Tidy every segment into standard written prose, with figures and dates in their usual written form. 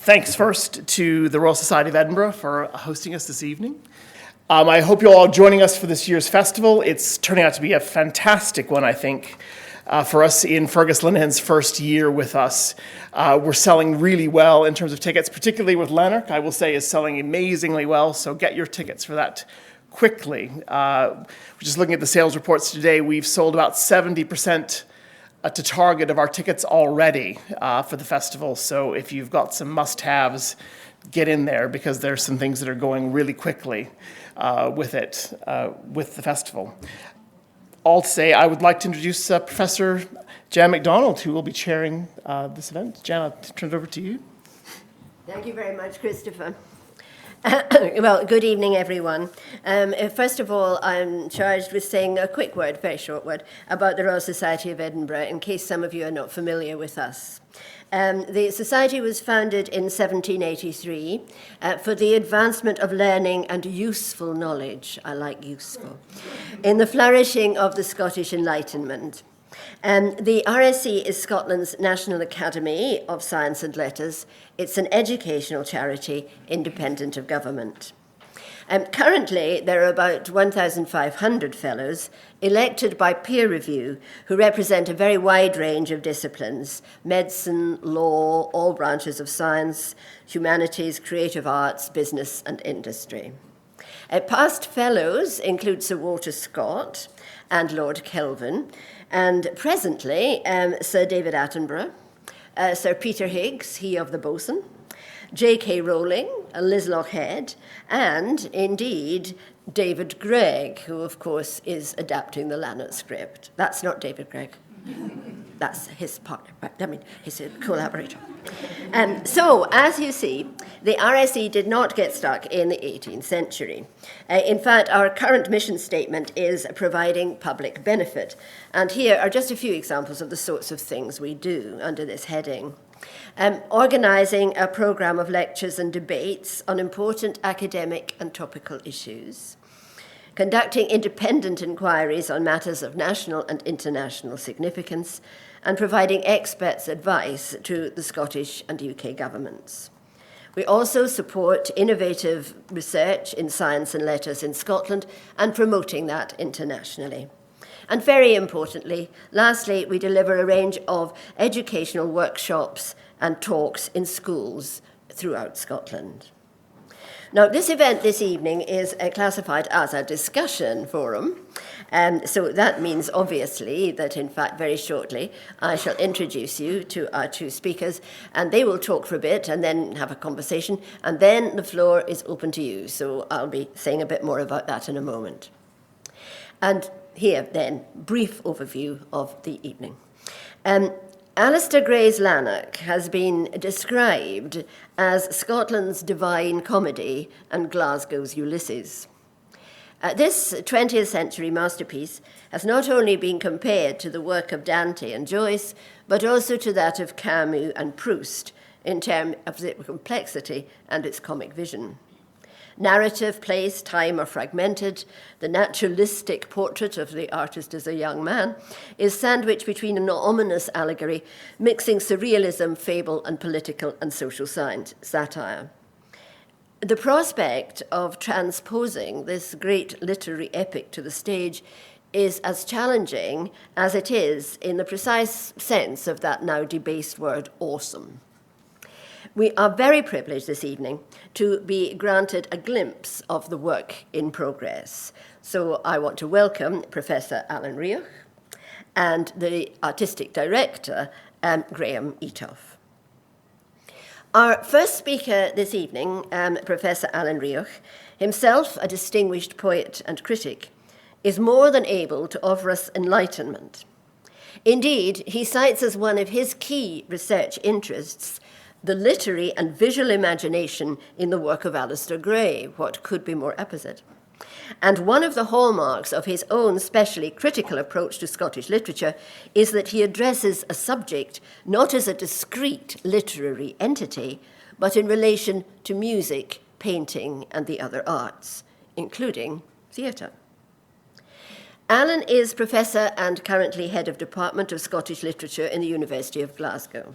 Thanks first to the Royal Society of Edinburgh for hosting us this evening. I hope you're all joining us for this year's festival. It's turning out to be a fantastic one, I think, for us in Fergus Linehan's first year with us. We're selling really well in terms of tickets, particularly with Lanark, I will say, is selling amazingly well, so get your tickets for that quickly. Just looking at the sales reports today, we've sold about 70% to target of our tickets already for the festival. So if you've got some must-haves, get in there because there's some things that are going really quickly with the festival. All to say, I would like to introduce Professor Jan McDonald, who will be chairing this event. Jan, I'll turn it over to you. Thank you very much, Christopher. Well, good evening, everyone. First of all, I'm charged with saying a quick word, very short word, about the Royal Society of Edinburgh, in case some of you are not familiar with us. The Society was founded in 1783 for the advancement of learning and useful knowledge, I like useful, in the flourishing of the Scottish Enlightenment. The RSE is Scotland's National Academy of Science and Letters. It's an educational charity independent of government. Currently, there are about 1,500 fellows elected by peer review who represent a very wide range of disciplines: medicine, law, all branches of science, humanities, creative arts, business and industry. Past fellows include Sir Walter Scott and Lord Kelvin, and presently Sir David Attenborough, Sir Peter Higgs, he of the bosun, J.K. Rowling, Liz Lochhead, and indeed David Gregg, who of course is adapting the Lanark script. That's not David Gregg. That's his partner, his collaborator. So, as you see, the RSE did not get stuck in the 18th century. In fact, our current mission statement is providing public benefit. And here are just a few examples of the sorts of things we do under this heading. Organising a programme of lectures and debates on important academic and topical issues. Conducting independent inquiries on matters of national and international significance, and providing experts' advice to the Scottish and UK governments. We also support innovative research in science and letters in Scotland and promoting that internationally. And very importantly, lastly, we deliver a range of educational workshops and talks in schools throughout Scotland. Now, this event this evening is classified as a discussion forum, so that means obviously that in fact very shortly I shall introduce you to our two speakers, and they will talk for a bit and then have a conversation, and then the floor is open to you, so I'll be saying a bit more about that in a moment. And here then, brief overview of the evening. Alistair Gray's Lanark has been described as Scotland's Divine Comedy and Glasgow's Ulysses. This 20th century masterpiece has not only been compared to the work of Dante and Joyce, but also to that of Camus and Proust in terms of the complexity and its comic vision. Narrative, place, time are fragmented. The naturalistic portrait of the artist as a young man is sandwiched between an ominous allegory, mixing surrealism, fable, and political and social satire. The prospect of transposing this great literary epic to the stage is as challenging as it is in the precise sense of that now debased word, awesome. We are very privileged this evening to be granted a glimpse of the work in progress. So I want to welcome Professor Alan Riach and the Artistic Director, Graham Eatough. Our first speaker this evening, Professor Alan Riach, himself a distinguished poet and critic, is more than able to offer us enlightenment. Indeed, he cites as one of his key research interests the literary and visual imagination in the work of Alistair Gray. What could be more apposite? And one of the hallmarks of his own specially critical approach to Scottish literature is that he addresses a subject not as a discrete literary entity, but in relation to music, painting, and the other arts, including theatre. Alan is Professor and currently Head of Department of Scottish Literature in the University of Glasgow.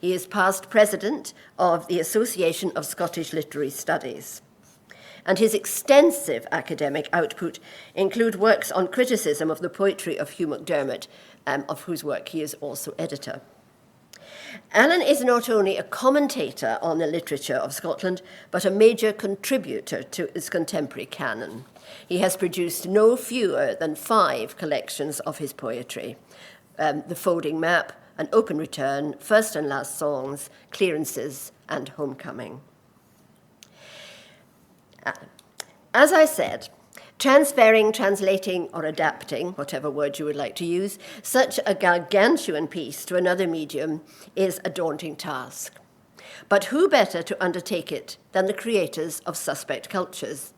He is past president of the Association of Scottish Literary Studies. And his extensive academic output include works on criticism of the poetry of Hugh MacDiarmid, of whose work he is also editor. Alan is not only a commentator on the literature of Scotland, but a major contributor to its contemporary canon. He has produced no fewer than 5 collections of his poetry: The Folding Map, An Open Return, First and Last Songs, Clearances, and Homecoming. As I said, transferring, translating, or adapting, whatever word you would like to use, such a gargantuan piece to another medium is a daunting task. But who better to undertake it than the creators of Suspect Cultures?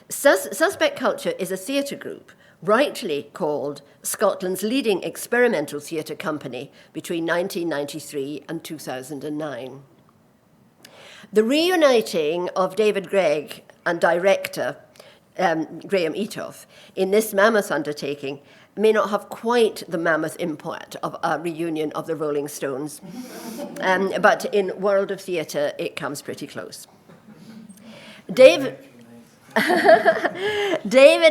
Suspect Culture is a theatre group, rightly called Scotland's leading experimental theatre company between 1993 and 2009. The reuniting of David Gregg and director Graham Eatough in this mammoth undertaking may not have quite the mammoth import of a reunion of the Rolling Stones, but in world of theatre, it comes pretty close. David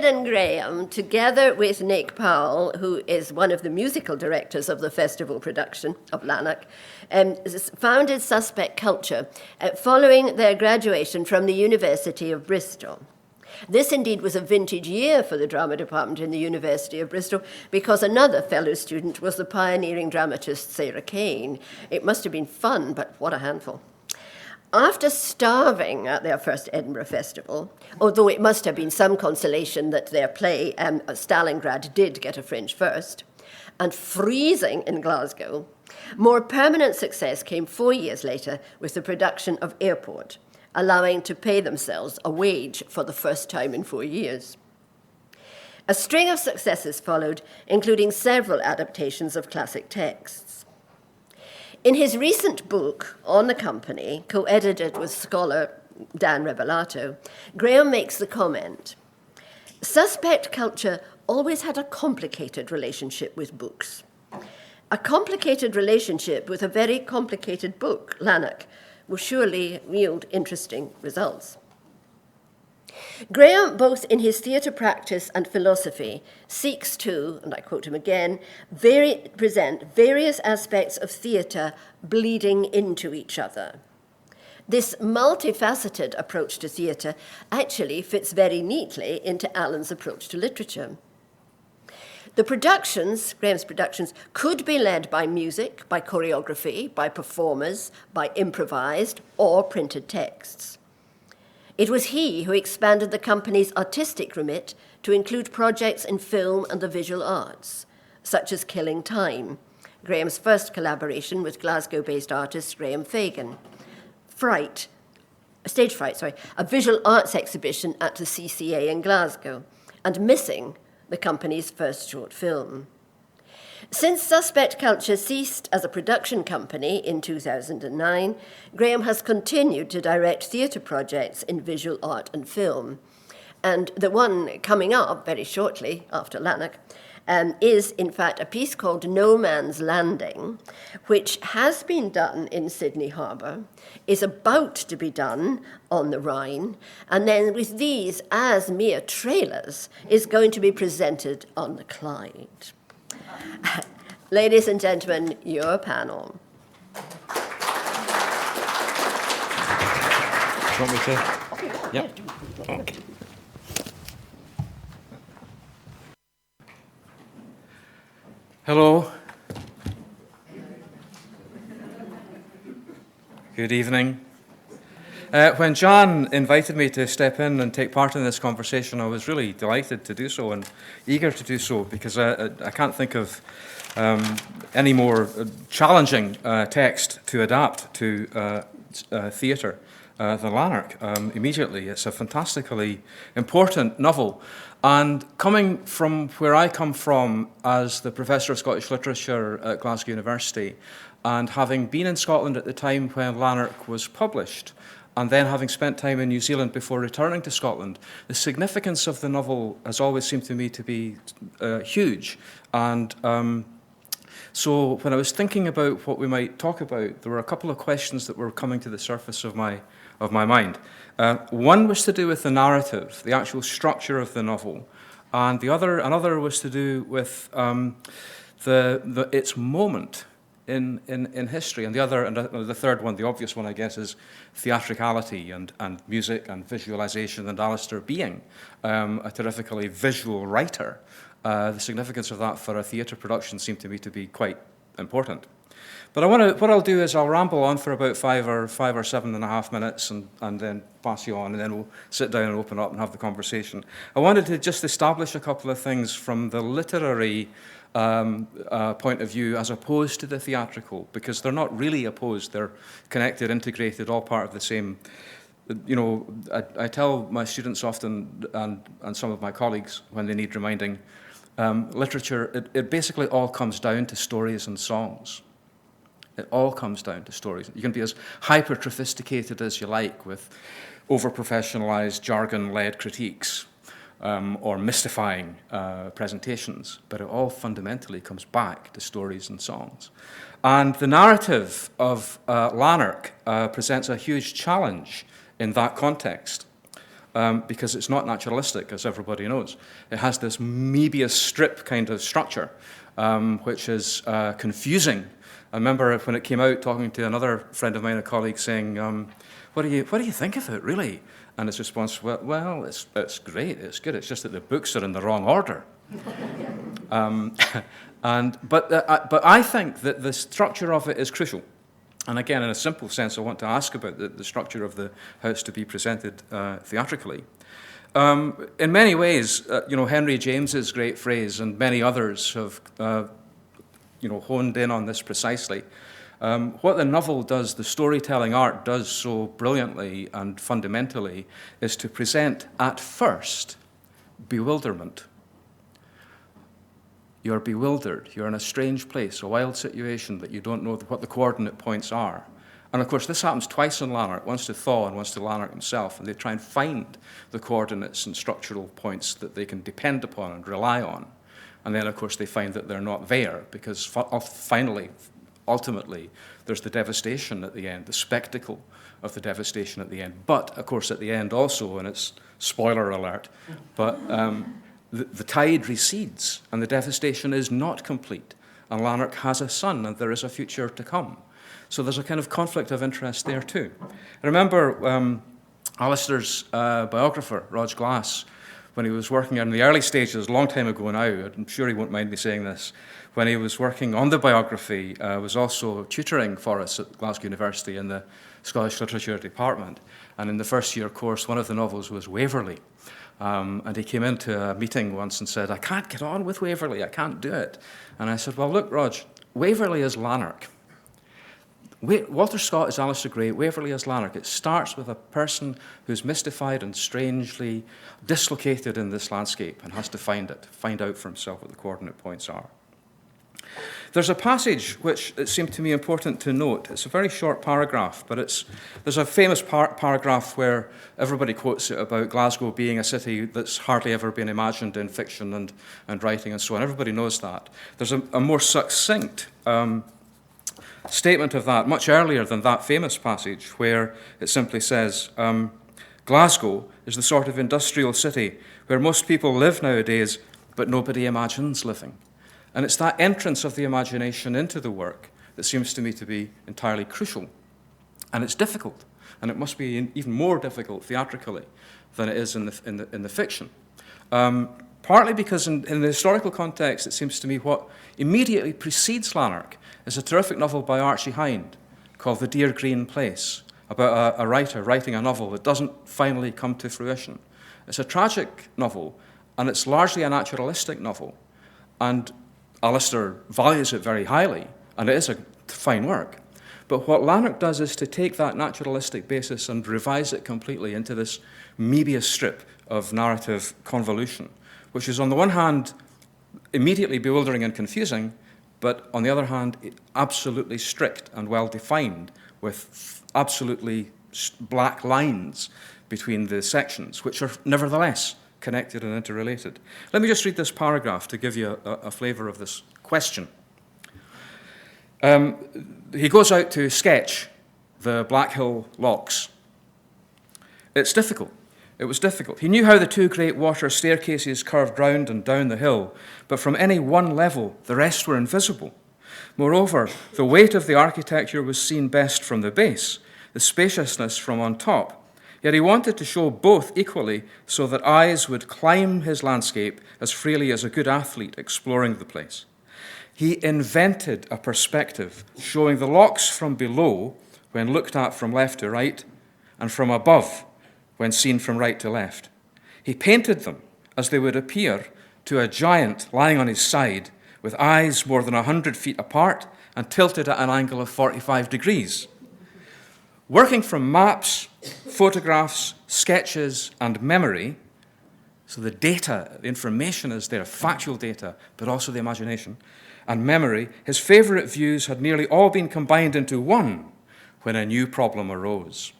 and Graham, together with Nick Powell, who is one of the musical directors of the festival production of Lanark, founded Suspect Culture following their graduation from the University of Bristol. This indeed was a vintage year for the drama department in the University of Bristol, because another fellow student was the pioneering dramatist Sarah Kane. It must have been fun, but what a handful. After starving at their first Edinburgh Festival, although it must have been some consolation that their play, Stalingrad, did get a fringe first, and freezing in Glasgow, more permanent success came 4 years later with the production of Airport, allowing to pay themselves a wage for the first time in 4 years. A string of successes followed, including several adaptations of classic texts. In his recent book on the company, co-edited with scholar Dan Rebellato, Graham makes the comment, "Suspect Culture always had a complicated relationship with books. A complicated relationship with a very complicated book, Lanark, will surely yield interesting results." Graham, both in his theatre practice and philosophy, seeks to, and I quote him again, present various aspects of theatre bleeding into each other. This multifaceted approach to theatre actually fits very neatly into Alan's approach to literature. The productions, Graham's productions, could be led by music, by choreography, by performers, by improvised or printed texts. It was he who expanded the company's artistic remit to include projects in film and the visual arts, such as Killing Time, Graham's first collaboration with Glasgow-based artist Graham Fagan, Stage Fright, a visual arts exhibition at the CCA in Glasgow, and Missing, the company's first short film. Since Suspect Culture ceased as a production company in 2009, Graham has continued to direct theatre projects in visual art and film. And the one coming up very shortly after Lanark is, in fact, a piece called No Man's Landing, which has been done in Sydney Harbour, is about to be done on the Rhine, and then with these as mere trailers, is going to be presented on the Clyde. Ladies and gentlemen, your panel. Want me to? Yep. Okay. Hello. Good evening. When Jan invited me to step in and take part in this conversation, I was really delighted to do so and eager to do so, because I can't think of any more challenging text to adapt to theatre than Lanark. Immediately, it's a fantastically important novel. And coming from where I come from as the Professor of Scottish Literature at Glasgow University, and having been in Scotland at the time when Lanark was published, and then having spent time in New Zealand before returning to Scotland, the significance of the novel has always seemed to me to be huge. And So when I was thinking about what we might talk about, there were a couple of questions that were coming to the surface of my mind. One was to do with the narrative, the actual structure of the novel, and another was to do with its moment in history, and the third one, the obvious one, I guess, is theatricality and music and visualization, and Alistair being a terrifically visual writer. The significance of that for a theatre production seemed to me to be quite important. But what I'll do is I'll ramble on for about 5 or 7.5 minutes and then pass you on, and then we'll sit down and open up and have the conversation. I wanted to just establish a couple of things from the literary point of view as opposed to the theatrical, because they're not really opposed, they're connected, integrated, all part of the same. You know, I tell my students often, and some of my colleagues when they need reminding, literature, it basically all comes down to stories and songs. It all comes down to stories. You can be as hyper-sophisticated as you like with over-professionalized, jargon-led critiques or mystifying presentations, but it all fundamentally comes back to stories and songs. And the narrative of Lanark presents a huge challenge in that context, because it's not naturalistic, as everybody knows. It has this Moebius strip kind of structure, which is confusing. I remember when it came out, talking to another friend of mine, a colleague, saying, what do you think of it, really? And his response, well, it's great, it's good, it's just that the books are in the wrong order. But I think that the structure of it is crucial. And again, in a simple sense, I want to ask about the structure of how it's to be presented theatrically. In many ways, Henry James's great phrase, and many others have honed in on this precisely. What the novel does, the storytelling art does so brilliantly and fundamentally, is to present at first bewilderment. You're bewildered, you're in a strange place, a wild situation that you don't know what the coordinate points are. And of course, this happens twice in Lanark, once to Thaw and once to Lanark himself, and they try and find the coordinates and structural points that they can depend upon and rely on. And then, of course, they find that they're not there, because ultimately, there's the devastation at the end, the spectacle of the devastation at the end. But, of course, at the end also, and it's spoiler alert, but the tide recedes, and the devastation is not complete. And Lanark has a son, and there is a future to come. So there's a kind of conflict of interest there, too. I remember Alistair's biographer, Rog Glass, when he was working in the early stages, a long time ago now, I'm sure he won't mind me saying this, when he was working on the biography, was also tutoring for us at Glasgow University in the Scottish Literature Department. And in the first year course, one of the novels was Waverley. And he came into a meeting once and said, I can't get on with Waverley, I can't do it. And I said, well, look, Rog, Waverley is Lanark. Walter Scott is Alistair Gray, Waverley is Lanark. It starts with a person who's mystified and strangely dislocated in this landscape and has to find out for himself what the coordinate points are. There's a passage which it seemed to me important to note. It's a very short paragraph, but there's a famous paragraph where everybody quotes it about Glasgow being a city that's hardly ever been imagined in fiction and writing and so on. Everybody knows that. There's a more succinct statement of that, much earlier than that famous passage, where it simply says, Glasgow is the sort of industrial city where most people live nowadays, but nobody imagines living. And it's that entrance of the imagination into the work that seems to me to be entirely crucial. And it's difficult, and it must be even more difficult theatrically than it is in the fiction. Partly because in the historical context, it seems to me what immediately precedes Lanark is a terrific novel by Archie Hind called The Dear Green Place, about a writer writing a novel that doesn't finally come to fruition. It's a tragic novel, and it's largely a naturalistic novel. And Alistair values it very highly, and it is a fine work. But what Lanark does is to take that naturalistic basis and revise it completely into this Moebius strip of narrative convolution, which is on the one hand immediately bewildering and confusing, but on the other hand absolutely strict and well defined, with absolutely black lines between the sections, which are nevertheless connected and interrelated. Let me just read this paragraph to give you a flavour of this question. He goes out to sketch the Black Hill locks. It's difficult. It was difficult. He knew how the two great water staircases curved round and down the hill, but from any one level, the rest were invisible. Moreover, the weight of the architecture was seen best from the base, the spaciousness from on top. Yet he wanted to show both equally so that eyes would climb his landscape as freely as a good athlete exploring the place. He invented a perspective showing the locks from below when looked at from left to right, and from above when seen from right to left. He painted them as they would appear to a giant lying on his side with eyes more than 100 feet apart and tilted at an angle of 45 degrees. Working from maps, photographs, sketches, and memory, so the data, the information is there, factual data, but also the imagination, and memory, his favourite views had nearly all been combined into one when a new problem arose.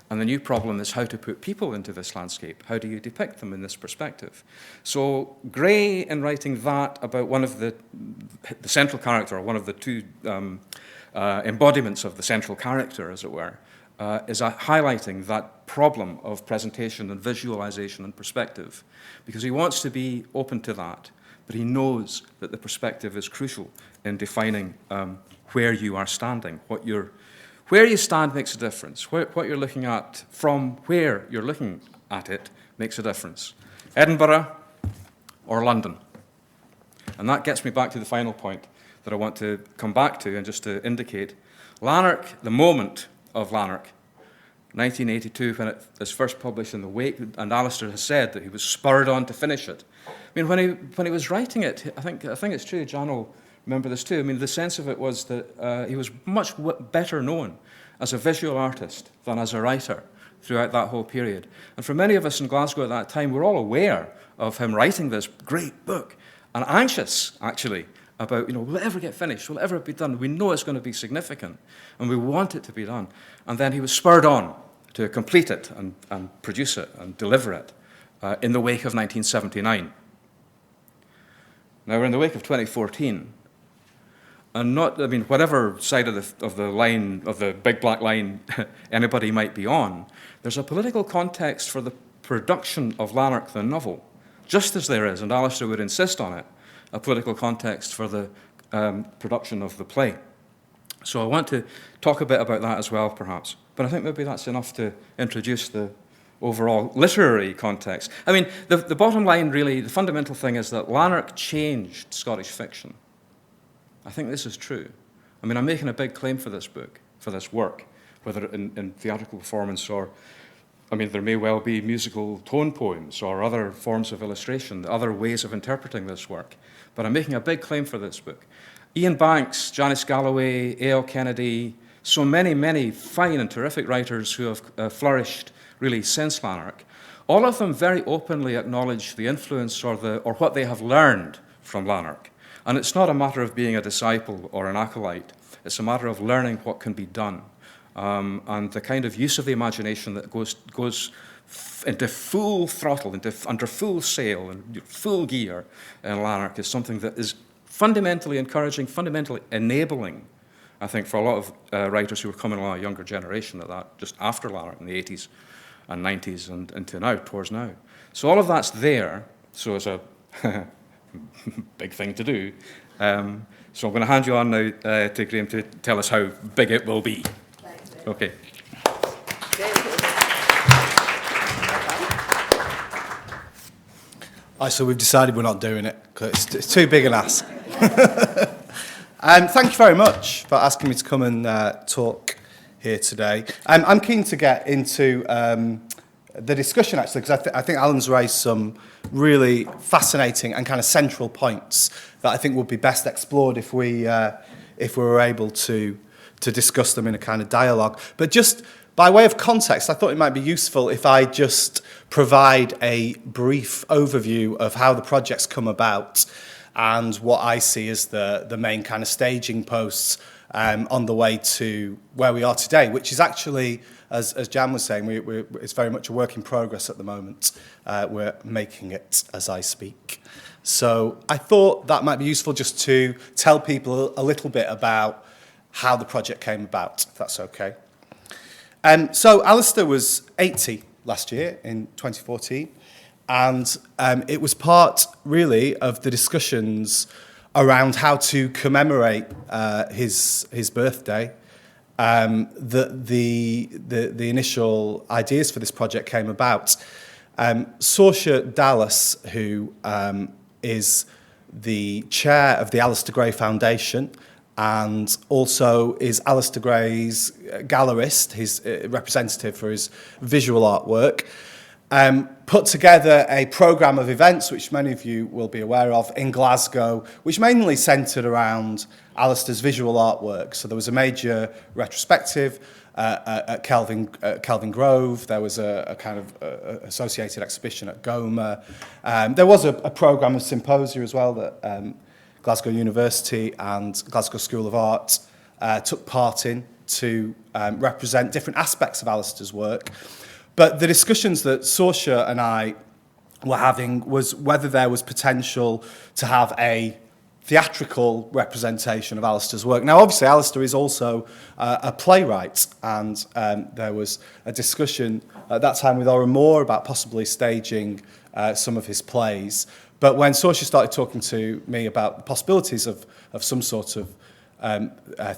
And the new problem is how to put people into this landscape. How do you depict them in this perspective? So Gray, in writing that about one of the central character, or one of the two embodiments of the central character, as it were, is highlighting that problem of presentation and visualization and perspective, because he wants to be open to that, but he knows that the perspective is crucial in defining where you are standing, where you stand makes a difference. What you're looking at from where you're looking at it makes a difference. Edinburgh or London. And that gets me back to the final point that I want to come back to and just to indicate. Lanark, the moment of Lanark, 1982, when it was first published in the Wake, and Alistair has said that he was spurred on to finish it. I mean, when he was writing it, I think it's true, John will remember this too. I mean, the sense of it was that he was much better known as a visual artist than as a writer throughout that whole period. And for many of us in Glasgow at that time, we're all aware of him writing this great book and anxious, actually, about, will it ever get finished? Will it ever be done? We know it's going to be significant, and we want it to be done. And then he was spurred on to complete it and produce it and deliver it in the wake of 1979. Now, we're in the wake of 2014. And whatever side of the line, of the big black line anybody might be on, there's a political context for the production of Lanark the novel, just as there is, and Alistair would insist on it, a political context for the production of the play. So I want to talk a bit about that as well, perhaps. But I think maybe that's enough to introduce the overall literary context. I mean, the bottom line, really, the fundamental thing is that Lanark changed Scottish fiction. I think this is true. I mean, I'm making a big claim for this book, for this work, whether in theatrical performance or, there may well be musical tone poems or other forms of illustration, other ways of interpreting this work. But I'm making a big claim for this book. Ian Banks, Janice Galloway, A.L. Kennedy, so many, many fine and terrific writers who have flourished really since Lanark, all of them very openly acknowledge the influence or what they have learned from Lanark. And it's not a matter of being a disciple or an acolyte. It's a matter of learning what can be done. And the kind of use of the imagination that goes into full throttle, under full sail and full gear in Lanark is something that is fundamentally encouraging, fundamentally enabling, I think, for a lot of writers who were coming along, a younger generation at that, just after Lanark in the 80s and 90s and into now, towards now. So all of that's there. So it's a big thing to do. So I'm going to hand you on now to Graham to tell us how big it will be. Okay. So we've decided we're not doing it because it's too big an ask. Thank you very much for asking me to come and talk here today. I'm keen to get into the discussion, actually, because I think Alan's raised some really fascinating and kind of central points that I think would be best explored if we were able to discuss them in a kind of dialogue. But just by way of context, I thought it might be useful if I just provide a brief overview of how the project's come about and what I see as the main kind of staging posts on the way to where we are today, which is actually, as Jan was saying, it's very much a work in progress at the moment. We're making it as I speak. So I thought that might be useful just to tell people a little bit about how the project came about, if that's okay. So Alistair was 80 last year in 2014, and it was part, really, of the discussions around how to commemorate his birthday. The initial ideas for this project came about. Saoirse Dallas, who is the chair of the Alistair Gray Foundation and also is Alistair Gray's gallerist, his representative for his visual artwork, put together a programme of events, which many of you will be aware of, in Glasgow, which mainly centred around Alistair's visual artwork. So there was a major retrospective at Kelvin Grove. There was a kind of associated exhibition at Goma. There was a programme of symposia as well that Glasgow University and Glasgow School of Art took part in to represent different aspects of Alistair's work. But the discussions that Saoirse and I were having was whether there was potential to have a theatrical representation of Alistair's work. Now, obviously, Alistair is also a playwright, and there was a discussion at that time with Oran Moore about possibly staging some of his plays. But when Saoirse started talking to me about the possibilities of some sort of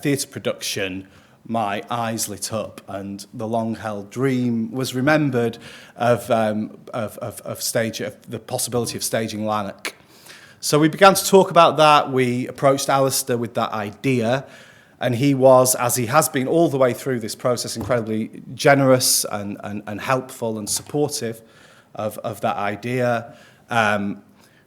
theatre production, my eyes lit up, and the long-held dream was remembered of the possibility of staging Lanark. So we began to talk about that. We approached Alistair with that idea, and he was, as he has been all the way through this process, incredibly generous and helpful and supportive of that idea.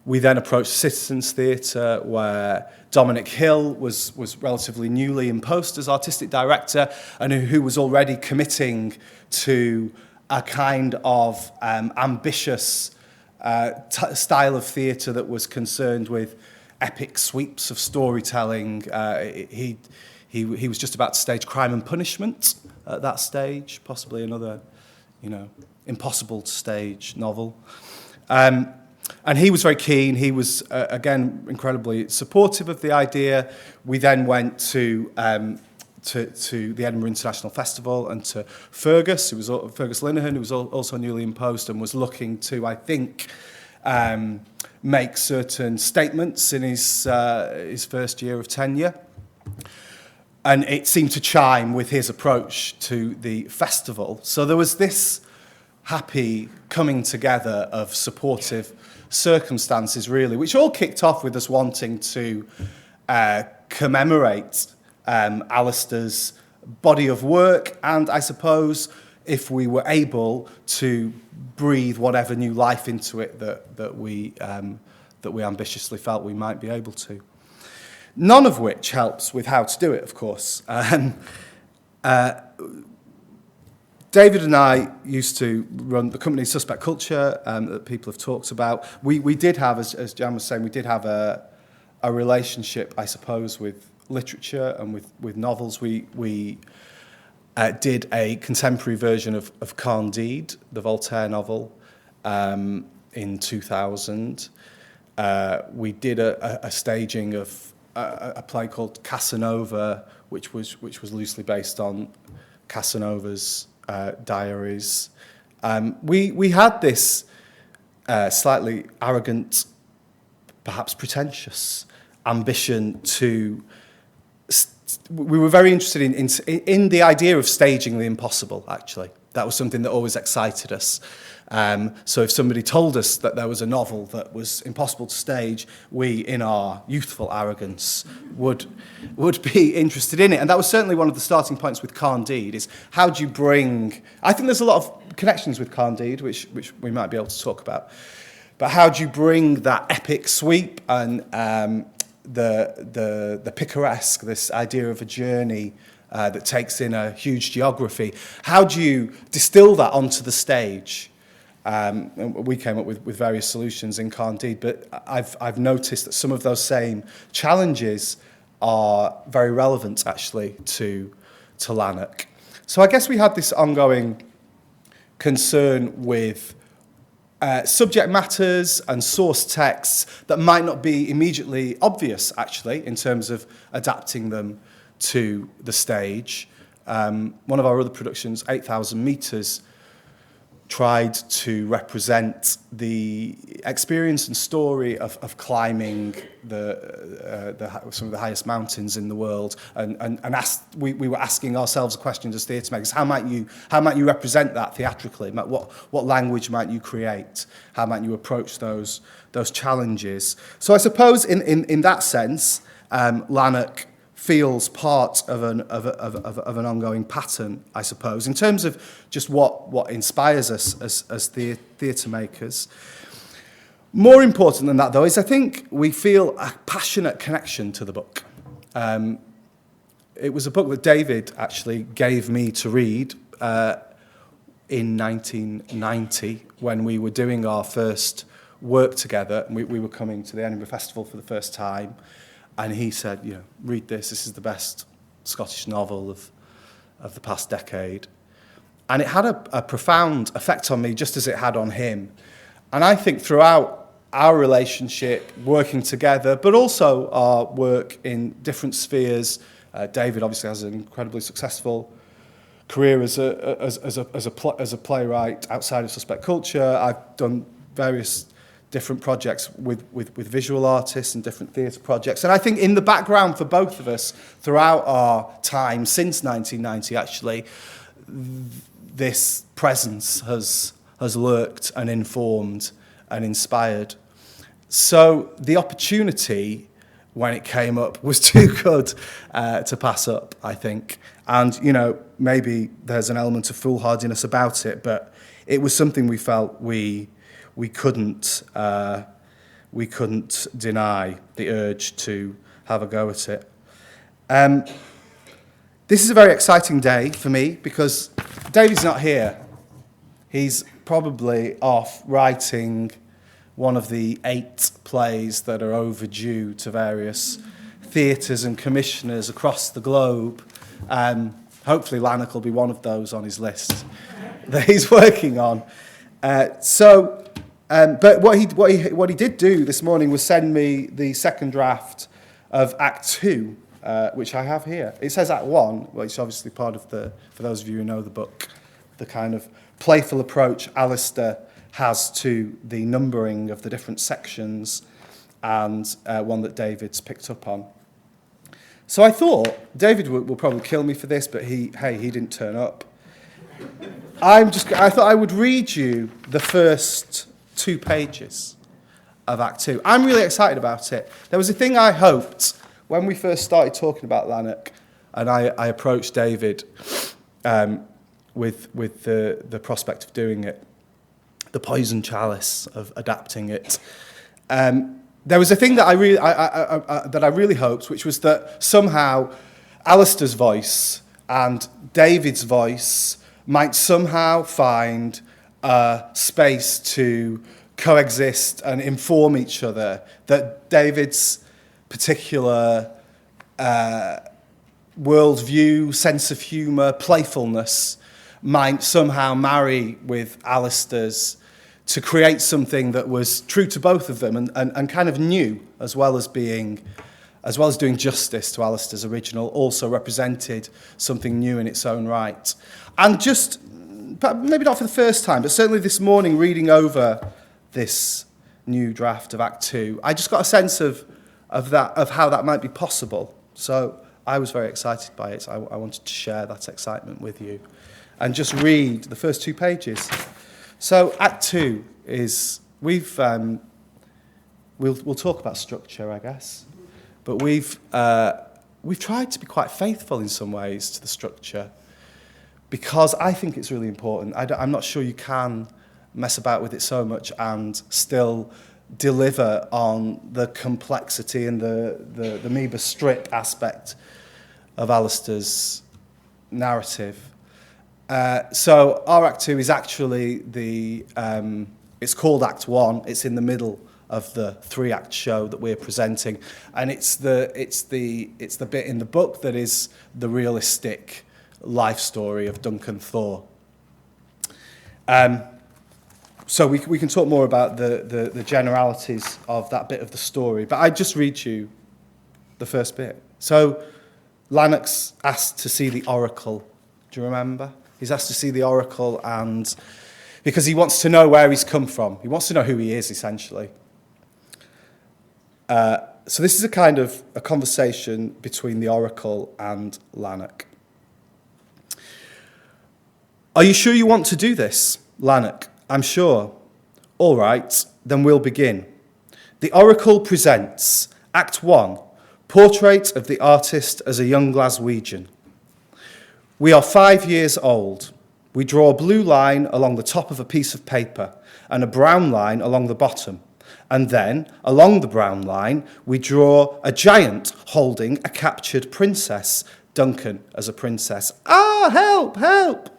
We then approached Citizens Theatre, where Dominic Hill was relatively newly imposed as artistic director, and who was already committing to a kind of ambitious style of theatre that was concerned with epic sweeps of storytelling. He was just about to stage Crime and Punishment at that stage, possibly another, impossible to stage novel. And he was very keen. He was, again, incredibly supportive of the idea. We then went to the Edinburgh International Festival and to Fergus Linehan, who was also newly imposed and was looking to, I think, make certain statements in his first year of tenure. And it seemed to chime with his approach to the festival. So there was this happy coming together of supportive circumstances, really, which all kicked off with us wanting to commemorate Alistair's body of work, and I suppose, if we were able, to breathe whatever new life into it that we ambitiously felt we might be able to. None of which helps with how to do it, of course. David and I used to run the company Suspect Culture that people have talked about. We did have, as Jan was saying, we did have a relationship, I suppose, with literature and with novels. We did a contemporary version of Candide, the Voltaire novel, in 2000. We did a staging of a play called Casanova, which was loosely based on Casanova's diaries. We had this slightly arrogant, perhaps pretentious ambition to. We were very interested in the idea of staging the impossible. Actually, that was something that always excited us. So if somebody told us that there was a novel that was impossible to stage, we, in our youthful arrogance, would be interested in it. And that was certainly one of the starting points with Candide, is how do you bring... I think there's a lot of connections with Candide, which we might be able to talk about. But how do you bring that epic sweep and the picaresque, this idea of a journey that takes in a huge geography, how do you distill that onto the stage? And we came up with various solutions in Candide, but I've noticed that some of those same challenges are very relevant, actually, to Lanark. So I guess we had this ongoing concern with subject matters and source texts that might not be immediately obvious, actually, in terms of adapting them to the stage. One of our other productions, 8,000 Metres, tried to represent the experience and story of climbing some of the highest mountains in the world, and we were asking ourselves a question as theatre makers: how might you represent that theatrically? What language might you create? How might you approach those challenges? So I suppose in that sense, Lanark feels part of an ongoing pattern, I suppose, in terms of just what inspires us as theatre makers. More important than that, though, is I think we feel a passionate connection to the book. It was a book that David actually gave me to read in 1990 when we were doing our first work together, and we were coming to the Edinburgh Festival for the first time. And he said, read this. This is the best Scottish novel of the past decade. And it had a profound effect on me, just as it had on him. And I think throughout our relationship, working together, but also our work in different spheres, David obviously has an incredibly successful career as a playwright outside of Suspect Culture. I've done various different projects with visual artists and different theatre projects. And I think in the background for both of us, throughout our time since 1990, actually, this presence has lurked and informed and inspired. So the opportunity, when it came up, was too good to pass up, I think. And, maybe there's an element of foolhardiness about it, but it was something we felt we couldn't deny the urge to have a go at it. This is a very exciting day for me because David's not here. He's probably off writing one of the 8 plays that are overdue to various theatres and commissioners across the globe. Hopefully Lanark will be one of those on his list that he's working on. But what he did do this morning was send me the second draft of Act 2, which I have here. It says Act 1, which is obviously part of for those of you who know the book, the kind of playful approach Alistair has to the numbering of the different sections, and one that David's picked up on. So I thought, David will probably kill me for this, but he didn't turn up. I thought I would read you the first 2 pages of Act 2. I'm really excited about it. There was a thing I hoped when we first started talking about Lanark, and I approached David with the prospect of doing it, the poison chalice of adapting it. There was a thing that I really hoped, which was that somehow Alistair's voice and David's voice might somehow find a space to coexist and inform each other, that David's particular worldview, sense of humour, playfulness might somehow marry with Alistair's to create something that was true to both of them and kind of new, as well as doing justice to Alistair's original, also represented something new in its own right. And just, maybe not for the first time, but certainly this morning, reading over this new draft of Act 2, I just got a sense of how that might be possible. So I was very excited by it. I wanted to share that excitement with you and just read the first 2 pages. So Act 2 is, we'll talk about structure, I guess, but we've tried to be quite faithful in some ways to the structure, because I think it's really important. I'm not sure you can mess about with it so much and still deliver on the complexity and the Amoeba strip aspect of Alistair's narrative. So our Act 2 is actually it's called Act 1. It's in the middle of the 3-act show that we're presenting, and it's the bit in the book that is the realistic life story of Duncan Thor. So we can talk more about the generalities of that bit of the story, but I just read you the first bit. So Lanark's asked to see the oracle. Do you remember? He's asked to see the oracle, and because he wants to know where he's come from. He wants to know who he is, essentially. So this is a kind of a conversation between the oracle and Lanark. Are you sure you want to do this, Lanark? I'm sure. All right, then we'll begin. The oracle presents Act 1, Portrait of the Artist as a Young Glaswegian. We are 5 years old. We draw a blue line along the top of a piece of paper and a brown line along the bottom. And then, along the brown line, we draw a giant holding a captured princess, Duncan as a princess. Ah, help, help!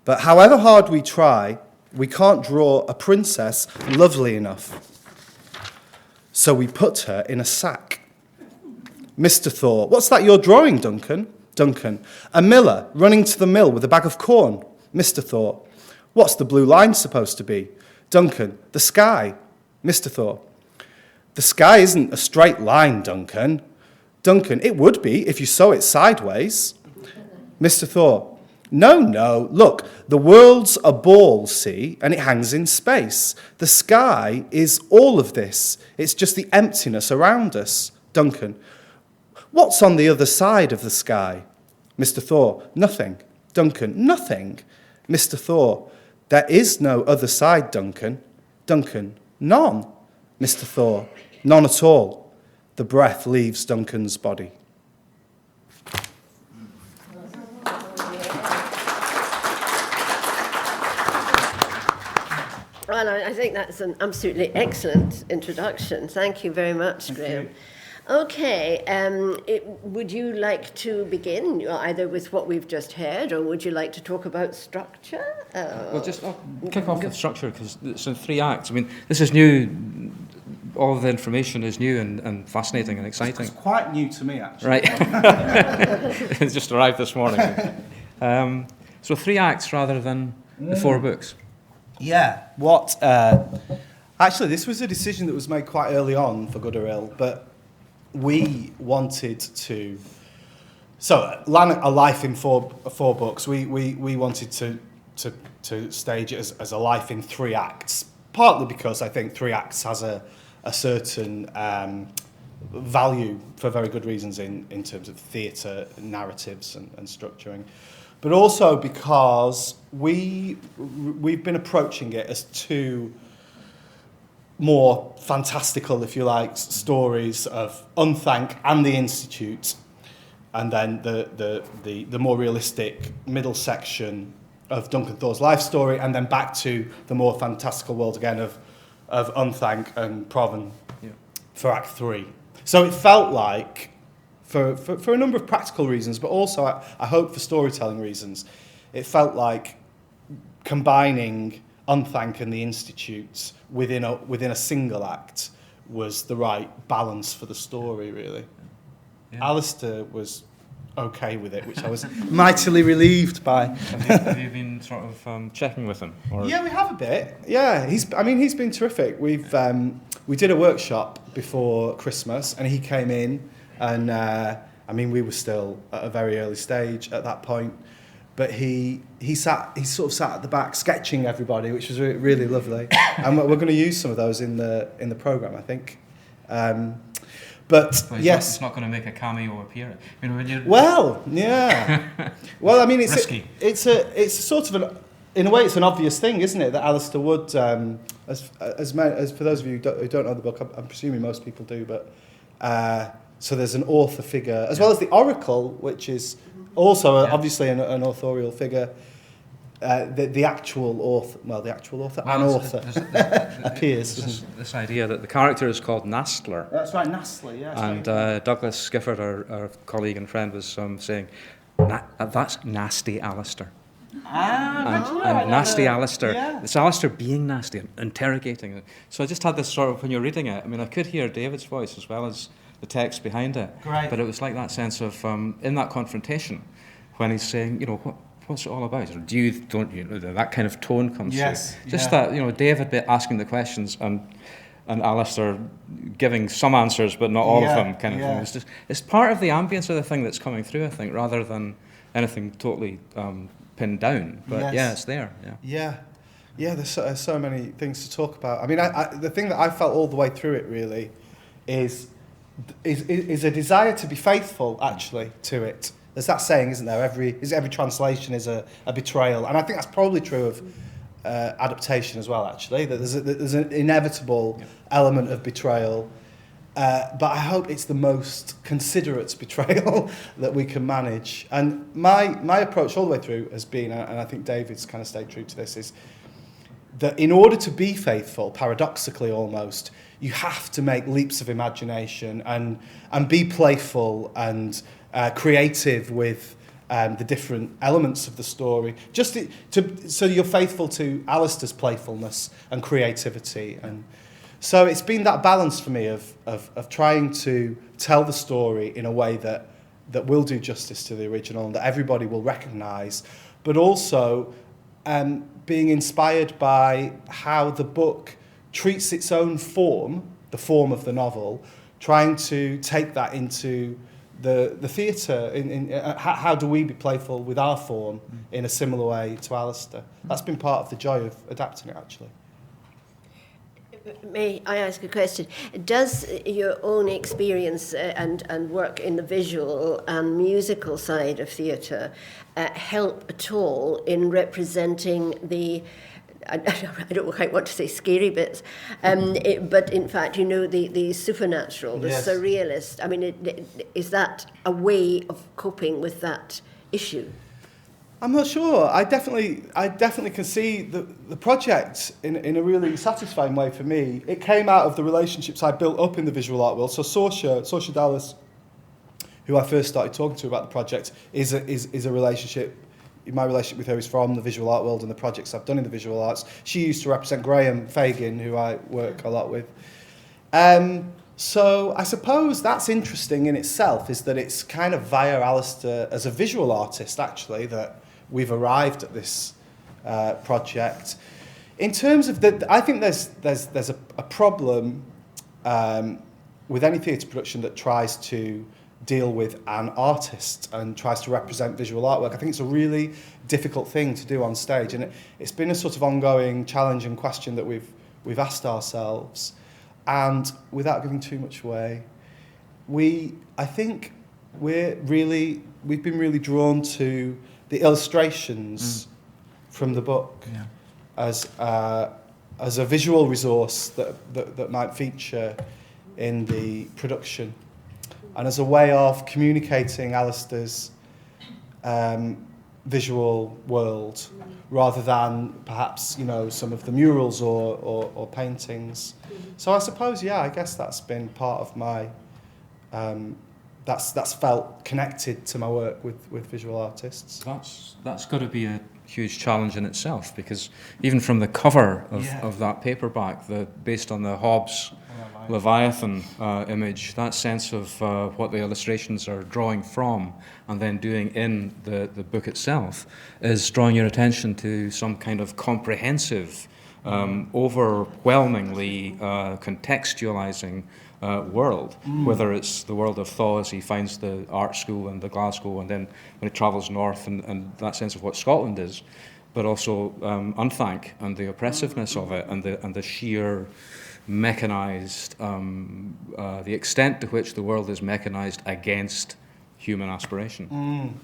But however hard we try, we can't draw a princess lovely enough. So we put her in a sack. Mr. Thor, what's that you're drawing, Duncan? Duncan, a miller running to the mill with a bag of corn. Mr. Thor, what's the blue line supposed to be? Duncan, the sky. Mr. Thor, the sky isn't a straight line, Duncan. Duncan, it would be if you saw it sideways. Mr. Thor, no, look, the world's a ball, see, and it hangs in space. The sky is all of this. It's just the emptiness around us. Duncan, what's on the other side of the sky? Mr. Thor, nothing. Duncan, nothing. Mr. Thor, there is no other side, Duncan. Duncan, none. Mr. Thor, none at all. The breath leaves Duncan's body. Well, I think that's an absolutely excellent introduction. Thank you very much, Graham. Okay, would you like to begin either with what we've just heard, or would you like to talk about structure? Well, I'll kick off with structure, because it's in 3 acts. I mean, this is new. All of the information is new and fascinating and exciting. It's quite new to me, actually. Right. It's just arrived this morning. So 3 acts rather than the 4 books. Yeah. Actually, this was a decision that was made quite early on, for good or ill, but we wanted to. So, Lanark, A Life in four books. We wanted to stage it as a life in 3 acts. Partly because I think 3 acts has a certain value for very good reasons in terms of theatre, narratives, and structuring. But also because we've been approaching it as 2 more fantastical, if you like, stories of Unthank and the Institute, and then the more realistic middle section of Duncan Thor's life story, and then back to the more fantastical world again of Unthank and Proven for Act 3. So it felt like, for a number of practical reasons, but also I hope for storytelling reasons, it felt like combining Unthank and the Institute within a single act was the right balance for the story, really. Yeah. Alistair was okay with it, which I was mightily relieved by. Have you been sort of checking with him? Or? Yeah, we have a bit. Yeah, he's been terrific. We did a workshop before Christmas, and he came in, and we were still at a very early stage at that point. But he sort of sat at the back sketching everybody, which was really lovely. And we're going to use some of those in the programme, I think. But well, yes, it's not going to make a cameo appearance. I mean, when you well, yeah. Well, I mean, it's risky. It's a sort of in a way, it's an obvious thing, isn't it? That Alistair Wood, as for those of you who don't know the book, I'm presuming most people do, but so there's an author figure as well as the Oracle, which is also obviously an authorial figure. The actual author, appears. This idea that the character is called Nastler. That's right, Nastler, yeah. And Douglas Gifford, our colleague and friend, was saying, that's nasty Alistair. And nasty Alistair. Yeah. It's Alistair being nasty and interrogating it. So I just had this sort of, when you're reading it, I mean, I could hear David's voice as well as the text behind it. Great. But it was like that sense of, in that confrontation, when he's saying, what's it all about? Or that kind of tone comes through. Just that, David asking the questions, and and Alistair giving some answers but not all of them, kind of thing. It's part of the ambience of the thing that's coming through, I think, rather than anything totally pinned down. But it's there. Yeah, there's so many things to talk about. I mean, the thing that I felt all the way through it really is a desire to be faithful, actually, to it. There's that saying, isn't there? Every translation is a betrayal, and I think that's probably true of adaptation as well. Actually, that there's an inevitable element of betrayal, but I hope it's the most considerate betrayal that we can manage. And my approach all the way through has been, and I think David's kind of stayed true to this, is that in order to be faithful, paradoxically almost, you have to make leaps of imagination and be playful and creative with the different elements of the story, just so you're faithful to Alistair's playfulness and creativity. And so it's been that balance for me of trying to tell the story in a way that will do justice to the original and that everybody will recognise, but also being inspired by how the book treats its own form, the form of the novel, trying to take that into the theatre. How do we be playful with our form in a similar way to Alistair? That's been part of the joy of adapting it, actually. May I ask a question? Does your own experience and work in the visual and musical side of theatre help at all in representing the, I don't quite want to say scary bits, but in fact, the supernatural, the surrealist? I mean, is that a way of coping with that issue? I'm not sure. I definitely can see the project in a really satisfying way for me. It came out of the relationships I built up in the visual art world. So Saoirse Dallas, who I first started talking to about the project, is a relationship. My relationship with her is from the visual art world and the projects I've done in the visual arts. She used to represent Graham Fagan, who I work a lot with. So I suppose that's interesting in itself, is that it's kind of via Alistair as a visual artist, actually, that we've arrived at this project. In terms of I think there's a problem with any theatre production that tries to deal with an artist and tries to represent visual artwork. I think it's a really difficult thing to do on stage, and it's been a sort of ongoing challenge and question that we've asked ourselves. And without giving too much away, I think we've been really drawn to the illustrations from the book as a visual resource that might feature in the production, and as a way of communicating Alistair's visual world, rather than perhaps some of the murals or paintings. So I suppose I guess that's been part of my that's felt connected to my work with visual artists. That's got to be a huge challenge in itself, because even from the cover of that paperback, based on the Hobbes Leviathan image, that sense of what the illustrations are drawing from and then doing in the book itself is drawing your attention to some kind of comprehensive, overwhelmingly contextualizing world, whether it's the world of Thaw as he finds the art school in the Glasgow, and then when he travels north and that sense of what Scotland is, but also Unthank and the oppressiveness of it and the sheer mechanized, the extent to which the world is mechanized against human aspiration.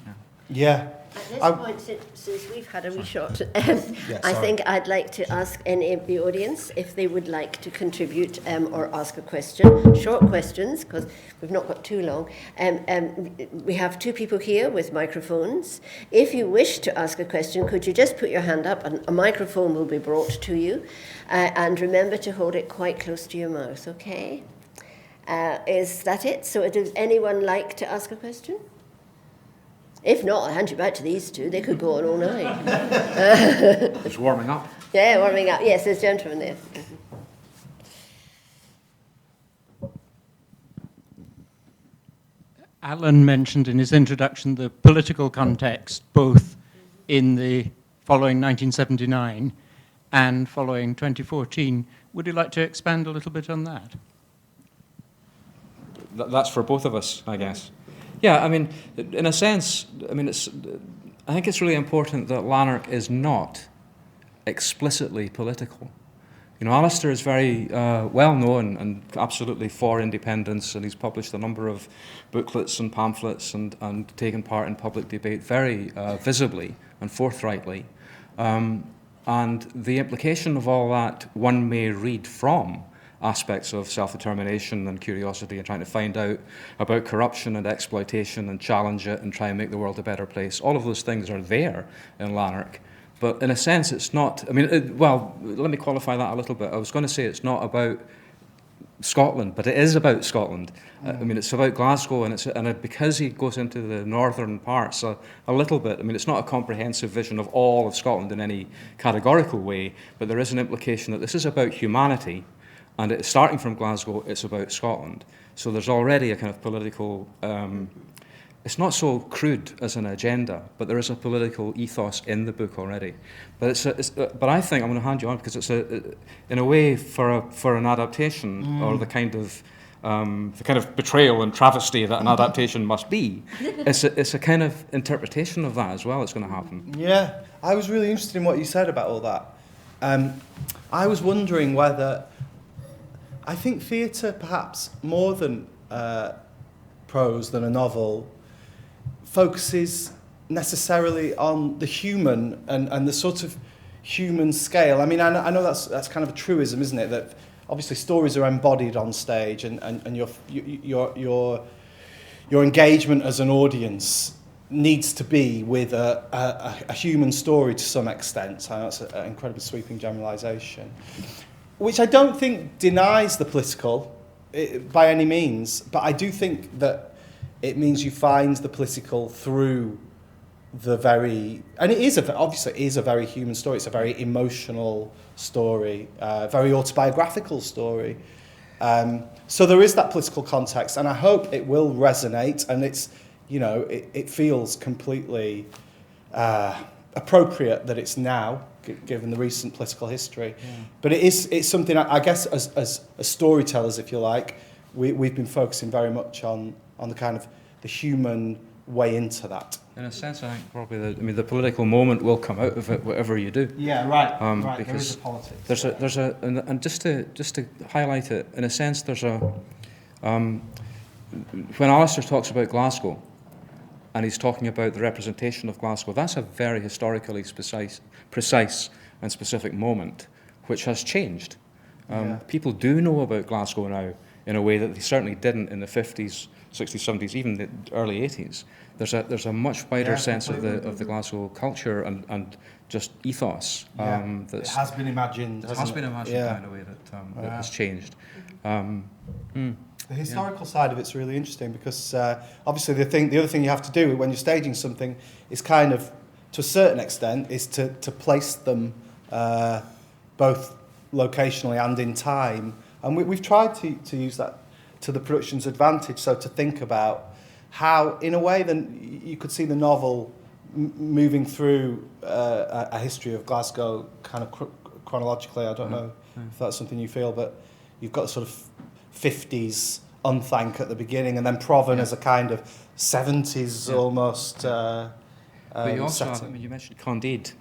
Yeah. At this point, since we've had a wee shot, I think I'd like to ask any of the audience if they would like to contribute or ask a question. Short questions, because we've not got too long. We have two people here with microphones. If you wish to ask a question, could you just put your hand up and a microphone will be brought to you. And remember to hold it quite close to your mouth, okay? Is that it? So does anyone like to ask a question? If not, I'll hand you back to these two. They could go on all night. It's warming up. Yeah, warming up. Yes, there's a gentleman there. Alan mentioned in his introduction the political context, both in the following 1979 and following 2014. Would you like to expand a little bit on that? That's for both of us, I guess. Yeah, I mean, in a sense, I mean, I think it's really important that Lanark is not explicitly political. You know, Alistair is very well known and absolutely for independence, and he's published a number of booklets and pamphlets and taken part in public debate very visibly and forthrightly. And the implication of all that one may read from aspects of self-determination and curiosity and trying to find out about corruption and exploitation and challenge it and try and make the world a better place. All of those things are there in Lanark. But in a sense, it's not, I mean, well, let me qualify that a little bit. I was going to say it's not about Scotland, but it is about Scotland. I mean, it's about Glasgow, and because he goes into the northern parts a little bit, I mean, it's not a comprehensive vision of all of Scotland in any categorical way, but there is an implication that this is about humanity, and it's starting from Glasgow, it's about Scotland. So there's already a kind of political, it's not so crude as an agenda, but there is a political ethos in the book already. But but I think I'm going to hand you on because it's in a way for an adaptation or the kind of betrayal and travesty that an adaptation must be. It's a kind of interpretation of that as well. It's going to happen. Yeah, I was really interested in what you said about all that. I was wondering whether I think theatre, perhaps more than prose, than a novel, focuses necessarily on the human and the sort of human scale. I mean, I know that's kind of a truism, isn't it? That obviously stories are embodied on stage, and your engagement as an audience needs to be with a human story to some extent. I know that's an incredibly sweeping generalisation, which I don't think denies the political by any means, but I do think that it means you find the political through the very, and it is obviously it is a very human story. It's a very emotional story, very autobiographical story. So there is that political context, and I hope it will resonate. And it's, you know, it feels completely appropriate that it's now, given the recent political history. Yeah. But it's something I guess as storytellers, if you like, we've been focusing very much on the kind of the human way into that. In a sense, I think probably the political moment will come out of it, whatever you do. Yeah, right. Right. Because there is a politics. There's a and just to highlight it, in a sense, there's a when Alistair talks about Glasgow, and he's talking about the representation of Glasgow, that's a very historically precise and specific moment, which has changed. People do know about Glasgow now in a way that they certainly didn't in the 50s, 60s, 70s, even the early 80s. There's a much wider sense of the Glasgow culture and just ethos. It has been imagined. It has been imagined in a way that has changed. The historical side of it's really interesting because obviously the other thing you have to do when you're staging something is kind of, to a certain extent, is to place them both locationally and in time. And we've tried to use that to the production's advantage, so to think about how, in a way, then you could see the novel moving through a history of Glasgow kind of chronologically. I don't know if that's something you feel, but you've got sort of 50s Unthank at the beginning, and then Provan as a kind of 70s almost but you also have, I mean, you mentioned Candide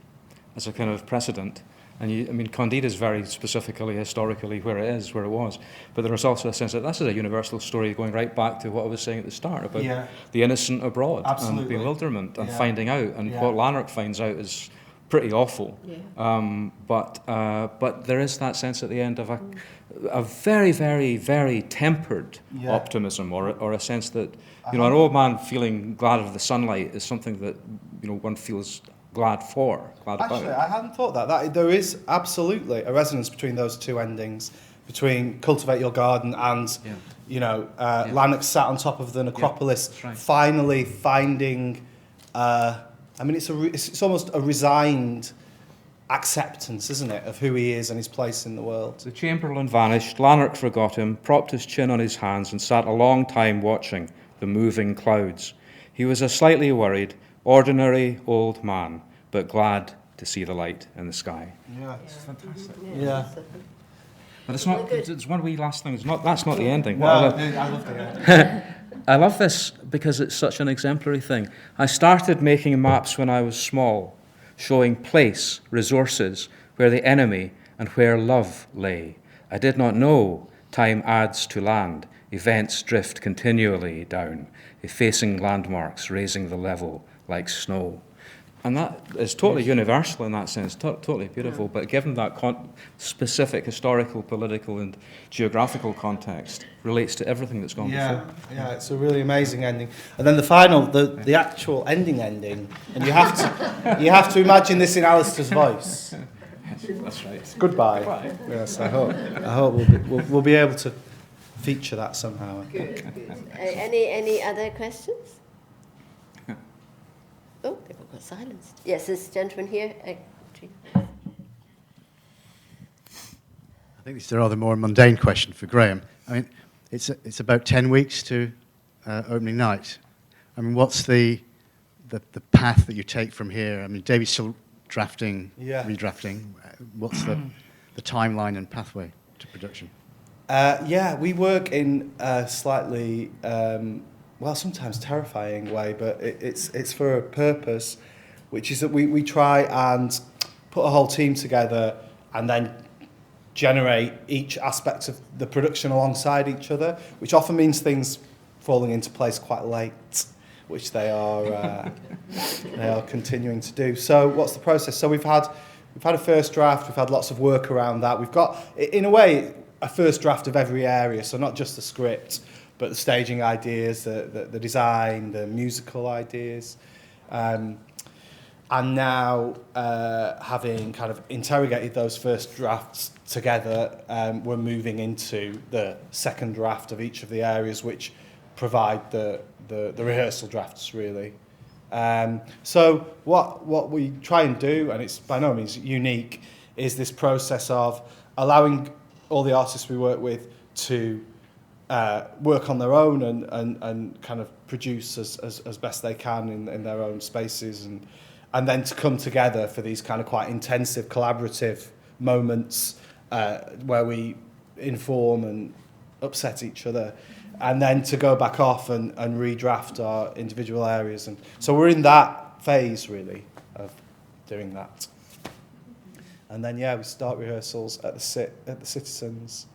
as a kind of precedent. And Candide is very specifically, historically, where it was. But there is also a sense that this is a universal story going right back to what I was saying at the start about the innocent abroad and bewilderment and finding out. And what Lanark finds out is pretty awful. But there is that sense at the end of a very, very, very tempered optimism, or a sense that, an old man feeling glad of the sunlight is something that, one feels glad about. Actually, I hadn't thought that there is absolutely a resonance between those two endings, between Cultivate Your Garden and, Lanark sat on top of the necropolis, finally finding, it's almost a resigned acceptance, isn't it, of who he is and his place in the world. The Chamberlain vanished, Lanark forgot him, propped his chin on his hands and sat a long time watching the moving clouds. He was a slightly worried, ordinary old man, but glad to see the light in the sky. Yeah. It's fantastic. Yeah. But it's not. It's one wee last thing. It's not. That's not the ending. No, What I I love- love the I love this because it's such an exemplary thing. I started making maps when I was small, showing place, resources, where the enemy and where love lay. I did not know time adds to land. Events drift continually down, effacing landmarks, raising the level like snow. And that is totally universal in that sense, totally beautiful. But given that specific historical, political, and geographical context, relates to everything that's gone before. Yeah, it's a really amazing ending. And then the final, the actual ending, and you have to imagine this in Alistair's voice. That's right. Goodbye. Yes, I hope we'll be able to feature that somehow. I think. Good. Any other questions? Oh, they got silenced. Yes, this gentleman here. I think this is a rather more mundane question for Graham. I mean, it's about 10 weeks to opening night. I mean, what's the path that you take from here? I mean, David's still drafting, redrafting. What's the timeline and pathway to production? We work in a slightly, sometimes terrifying way, but it's for a purpose, which is that we try and put a whole team together and then generate each aspect of the production alongside each other, which often means things falling into place quite late, which they are continuing to do. So what's the process? So we've had a first draft, we've had lots of work around that. We've got, in a way, a first draft of every area, so not just the script, but the staging ideas, the design, the musical ideas. And now, having kind of interrogated those first drafts together, we're moving into the second draft of each of the areas, which provide the rehearsal drafts, really. So what we try and do, and it's by no means unique, is this process of allowing all the artists we work with to work on their own and kind of produce as best they can in their own spaces, and then to come together for these kind of quite intensive collaborative moments where we inform and upset each other, and then to go back off and redraft our individual areas. And so we're in that phase, really, of doing that. And then, we start rehearsals at the Citizens,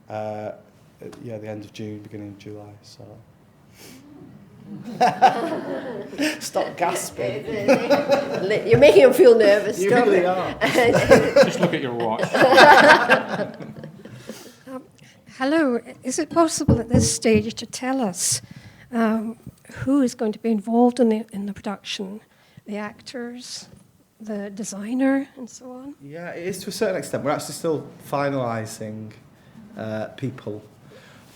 the end of June, beginning of July. So stop gasping. You're making him feel nervous. You Stop really it. are. Just look at your watch. Hello, is it possible at this stage to tell us who is going to be involved in the production? The actors, the designer, and so on? Yeah, it is to a certain extent. We're actually still finalising people.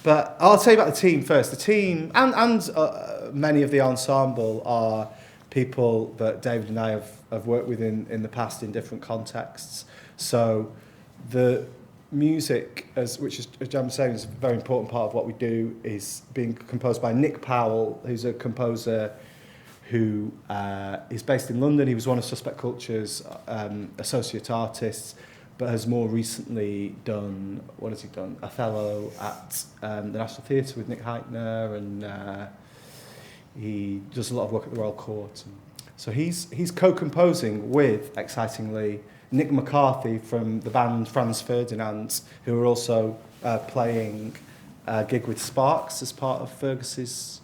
But I'll tell you about the team first. The team and many of the ensemble are people that David and I have worked with in the past in different contexts. So the music, which is, as Jan was saying, is a very important part of what we do, is being composed by Nick Powell, who's a composer who is based in London. He was one of Suspect Culture's associate artists, but has more recently done, Othello at the National Theatre with Nick Heitner, and he does a lot of work at the Royal Court. So he's co-composing with, excitingly, Nick McCarthy from the band Franz Ferdinand, who are also playing a gig with Sparks as part of Fergus's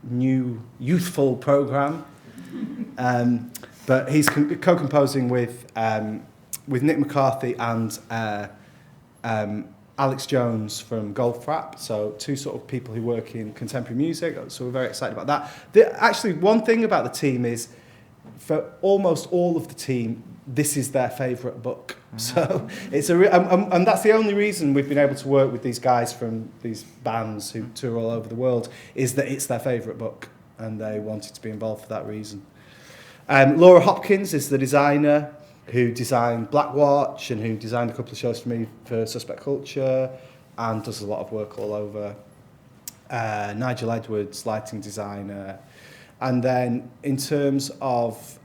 new youthful programme. But he's co-composing with Nick McCarthy and Alex Jones from Goldfrapp, so two sort of people who work in contemporary music, so we're very excited about that. Actually, one thing about the team is, for almost all of the team, this is their favourite book. So it's and that's the only reason we've been able to work with these guys from these bands who tour all over the world, is that it's their favourite book, and they wanted to be involved for that reason. Laura Hopkins is the designer who designed Black Watch and who designed a couple of shows for me for Suspect Culture, and does a lot of work all over. Nigel Edwards, lighting designer. And then in terms of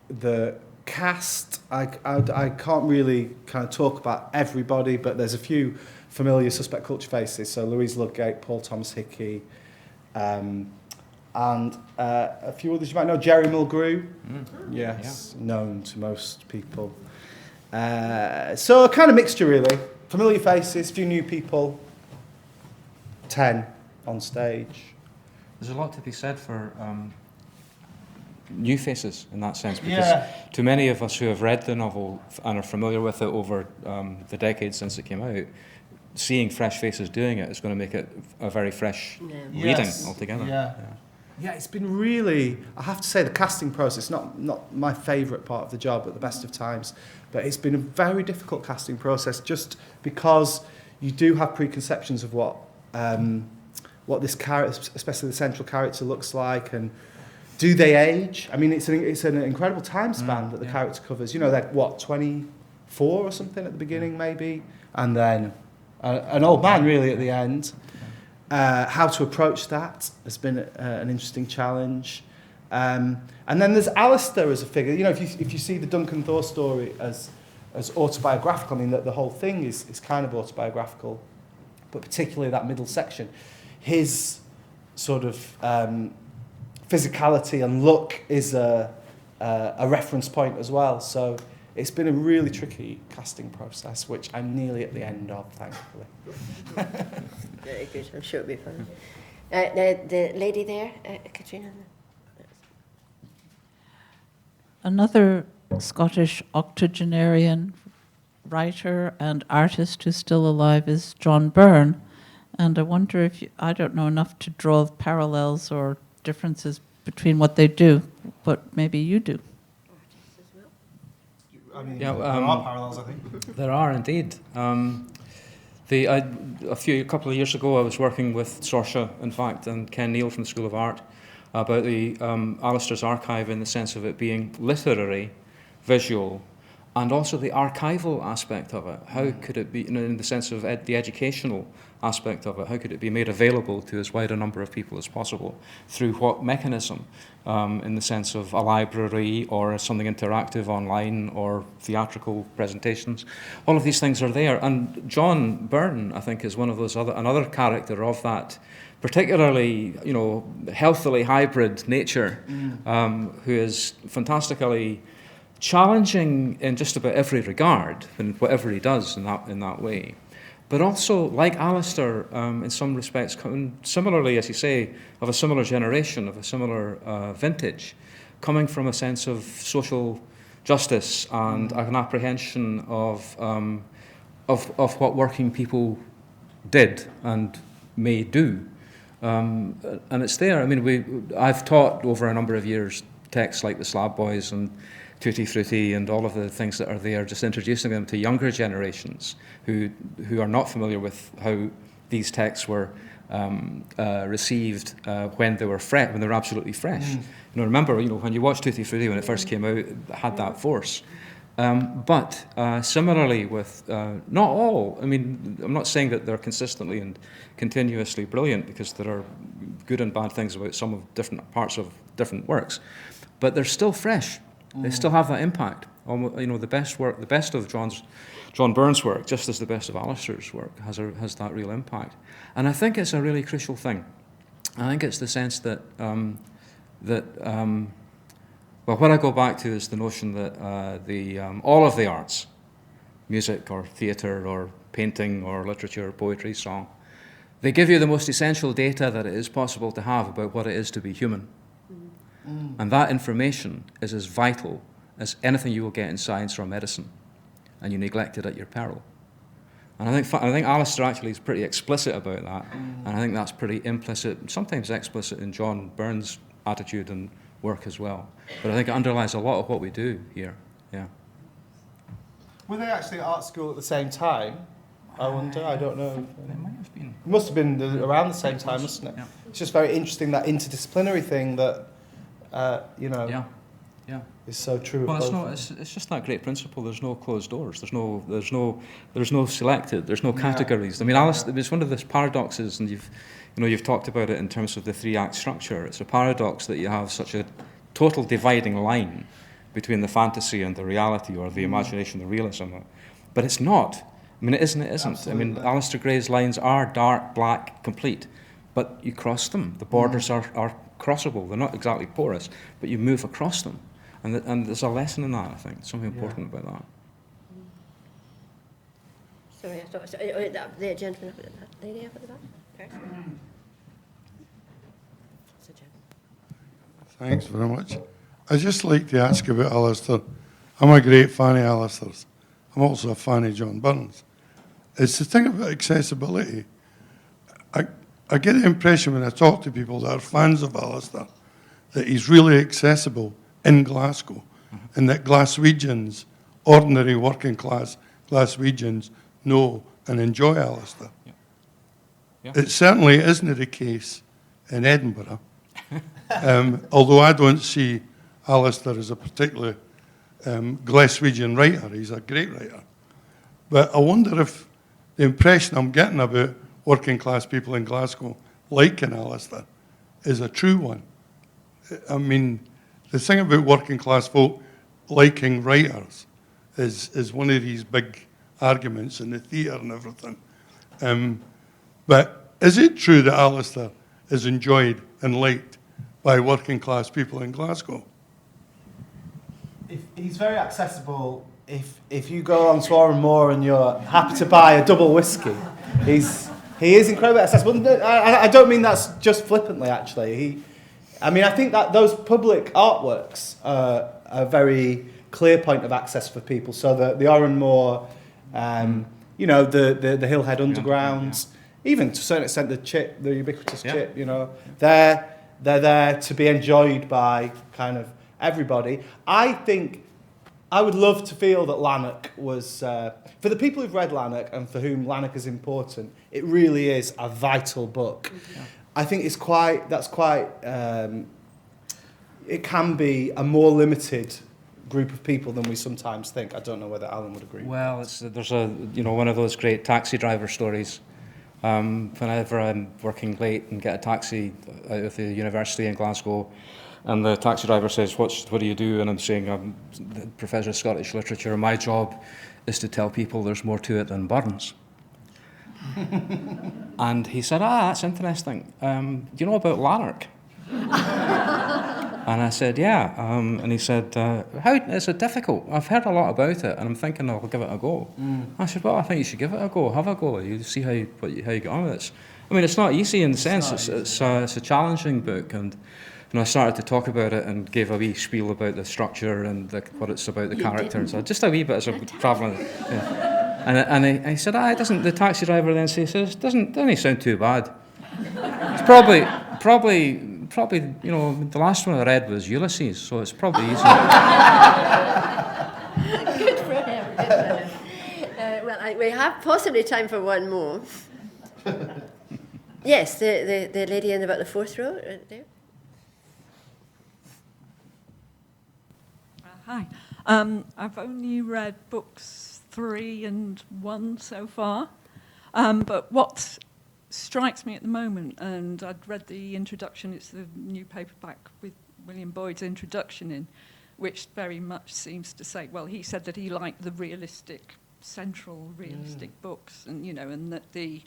the cast, I can't really kind of talk about everybody, but there's a few familiar suspect culture faces. So Louise Ludgate, Paul Thomas Hickey, and a few others you might know. Jerry Mulgrew, yes, known to most people. So a kind of mixture, really. Familiar faces, few new people, 10 on stage. There's a lot to be said for new faces in that sense, because to many of us who have read the novel and are familiar with it over the decades since it came out, seeing fresh faces doing it is going to make it a very fresh reading altogether. Yeah, it's been really, I have to say, the casting process, not my favourite part of the job at the best of times, but it's been a very difficult casting process just because you do have preconceptions of what this character, especially the central character, looks like, and do they age? I mean, it's an incredible time span that the character covers. You know, they're, 24 or something at the beginning, maybe, and then an old man, really, at the end. How to approach that has been an interesting challenge. And then there's Alistair as a figure. You know, if you see the Duncan Thor story as autobiographical, I mean, the whole thing is kind of autobiographical, but particularly that middle section. His sort of physicality and look is a reference point as well. So it's been a really tricky casting process, which I'm nearly at the end of, thankfully. Very good. I'm sure it'll be fun. The lady there, Katrina. Another Scottish octogenarian writer and artist who's still alive is John Byrne. And I wonder if I don't know enough to draw parallels or differences between what they do, but maybe you do. I mean, Yeah, there are parallels, I think. There are indeed. A couple of years ago, I was working with Saoirse, in fact, and Ken Neal from the School of Art about the Alistair's archive in the sense of it being literary, visual, and also the archival aspect of it. How could it be, in the sense of the educational aspect of it, how could it be made available to as wide a number of people as possible? Through what mechanism? In the sense of a library or something interactive online or theatrical presentations. All of these things are there. And John Byrne, I think, is one of those another character of that particularly, healthily hybrid nature, who is fantastically challenging in just about every regard, in whatever he does in that way. But also, like Alistair, in some respects, similarly, as you say, of a similar generation, of a similar vintage, coming from a sense of social justice and an apprehension of what working people did and may do. And it's there. I mean, I've taught over a number of years texts like the Slab Boys and Tutti Frutti and all of the things that are there, just introducing them to younger generations who are not familiar with how these texts were received when they were when they were absolutely fresh. Remember, when you watched Tutti Frutti when it first came out, it had that force. But similarly with not all. I mean, I'm not saying that they're consistently and continuously brilliant, because there are good and bad things about some of different parts of different works, but they're still fresh. They still have that impact. The best work, the best of John Byrne's work, just as the best of Alistair's work, has that real impact. And I think it's a really crucial thing. I think it's the sense that what I go back to is the notion that all of the arts, music or theatre or painting or literature, poetry, song, they give you the most essential data that it is possible to have about what it is to be human. And that information is as vital as anything you will get in science or medicine, and you neglect it at your peril. And I think Alistair actually is pretty explicit about that, and I think that's pretty implicit, sometimes explicit, in John Byrne's attitude and work as well. But I think it underlies a lot of what we do here. Yeah. Were they actually at art school at the same time? I wonder. I don't know. It might have been. It must have been around the same time, mustn't it? Yeah. It's just very interesting, that interdisciplinary thing that is so true. Well, it's just that great principle. There's no closed doors. There's no selected. There's no categories. I mean, Alice, it's one of the paradoxes, and you've talked about it in terms of the 3-act structure. It's a paradox that you have such a total dividing line between the fantasy and the reality, or the imagination, the realism. But it's not. I mean, it isn't, it isn't. Absolutely. I mean, Alistair Gray's lines are dark, black, complete, but you cross them. The borders are crossable. They're not exactly porous, but you move across them. And there's a lesson in that, I think. Something important about that. Sorry, I thought, the gentleman up at the lady up at the back. First. So, Jen. Thanks very much. I'd just like to ask about Alistair. I'm a great fan of Alistair's. I'm also a fan of John Burns. It's the thing about accessibility. I get the impression when I talk to people that are fans of Alistair that he's really accessible in Glasgow, and that Glaswegians, ordinary working class Glaswegians, know and enjoy Alistair. Yeah. It certainly isn't the case in Edinburgh, although I don't see Alistair as a particularly Glaswegian writer. He's a great writer. But I wonder if the impression I'm getting about working class people in Glasgow liking Alistair is a true one. I mean, the thing about working class folk liking writers is one of these big arguments in the theatre and everything. But is it true that Alistair is enjoyed and liked by working class people in Glasgow? He's very accessible. If you go on to Oran Moor and you're happy to buy a double whiskey, he is incredibly accessible. I don't mean that's just flippantly, actually. I think that those public artworks are a very clear point of access for people. So the Oran Moor, the Hillhead Undergrounds, even to a certain extent the ubiquitous Chip, they're there to be enjoyed by kind of everybody. I think I would love to feel that Lanark was, for the people who've read Lanark and for whom Lanark is important, it really is a vital book. Yeah. I think it can be a more limited group of people than we sometimes think. I don't know whether Alan would agree. Well, there's one of those great taxi driver stories. Whenever I'm working late and get a taxi out of the university in Glasgow, and the taxi driver says, what do you do? And I'm saying, I'm the Professor of Scottish Literature. My job is to tell people there's more to it than Burns. And he said, that's interesting. Do you know about Lanark? And I said, yeah. And he said, how is it difficult? I've heard a lot about it, and I'm thinking I'll give it a go. I said, well, I think you should give it a go. Have a go. You see how you get on with it. I mean, it's not easy in the sense. It's a challenging book, and I started to talk about it and gave a wee spiel about the structure and what it's about, the characters. So just a wee bit as I'm travelling. Yeah. And I said, it doesn't. The taxi driver then says, doesn't sound too bad. It's probably, the last one I read was Ulysses, so it's probably easy. Good for him. We have possibly time for one more. Yes, the lady in about the fourth row, right there. Hi. I've only read books 3 and 1 so far, but what strikes me at the moment, and I'd read the introduction, it's the new paperback with William Boyd's introduction in, which very much seems to say, well, he said that he liked the central realistic books, and and that the